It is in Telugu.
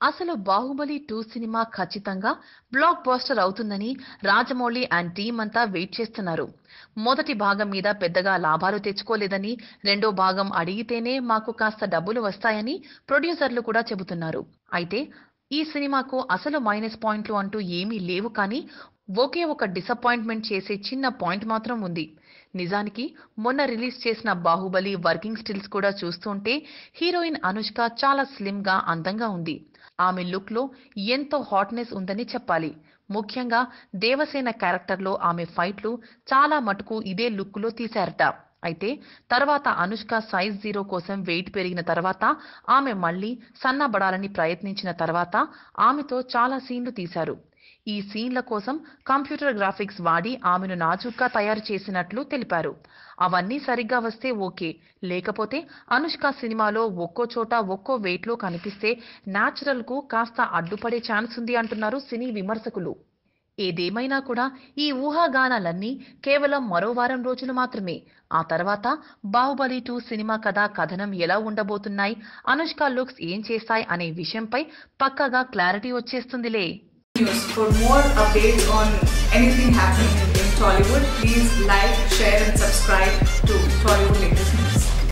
అసలు 'బాహుబలి 2' సినిమా ఖచ్చితంగా బ్లాక్ బస్టర్ అవుతుందని రాజమౌళి అండ్ టీం అంతా వెయిట్ చేస్తున్నారు. మొదటి భాగం మీద పెద్దగా లాభాలు తెచ్చుకోలేదని, రెండో భాగం అడిగితేనే మాకు కాస్త డబ్బులు వస్తాయని ప్రొడ్యూసర్లు కూడా చెబుతున్నారు. అయితే ఈ సినిమాకు అసలు మైనస్ పాయింట్లు అంటూ ఏమీ లేవు, కానీ ఒకే ఒక డిసప్పాయింట్మెంట్ చేసే చిన్న పాయింట్ మాత్రం ఉంది. నిజానికి మొన్న రిలీజ్ చేసిన 'బాహుబలి' వర్కింగ్ స్టిల్స్ కూడా చూస్తుంటే హీరోయిన్ అనుష్క చాలా స్లిమ్ గా, అందంగా ఉంది. ఆమె లుక్ లో ఎంతో హాట్నెస్ ఉందని చెప్పాలి. ముఖ్యంగా దేవసేన క్యారెక్టర్లో ఆమె ఫైట్లు చాలా మటుకు ఇదే లుక్ లో తీశారట. అయితే తర్వాత అనుష్క సైజ్ జీరో కోసం వెయిట్ పెరిగిన తర్వాత, ఆమె మళ్ళీ సన్నబడాలని ప్రయత్నించిన తర్వాత ఆమెతో చాలా సీన్లు తీశారు. ఈ సీన్ల కోసం కంప్యూటర్ గ్రాఫిక్స్ వాడి ఆమెను నాజూగ్గా తయారు చేసినట్లు తెలిపారు. అవన్నీ సరిగ్గా వస్తే ఓకే, లేకపోతే అనుష్క సినిమాలో ఒక్కో చోట ఒక్కో వెయిట్ లో కనిపిస్తే న్యాచురల్ కు కాస్త అడ్డుపడే ఛాన్స్ ఉంది అంటున్నారు సినీ విమర్శకులు. ఏదేమైనా కూడా ఈ ఊహాగానాలన్నీ కేవలం మరో వారం రోజులు మాత్రమే. ఆ తర్వాత 'బాహుబలి 2' సినిమా కథనం ఎలా ఉండబోతున్నాయి, అనుష్క లుక్స్ ఏం చేస్తాయి అనే విషయంపై పక్కాగా clarity వచ్చేస్తుందిలే. For more updates on anything happening in Tollywood, please like, share and subscribe to Tollywood Latest News.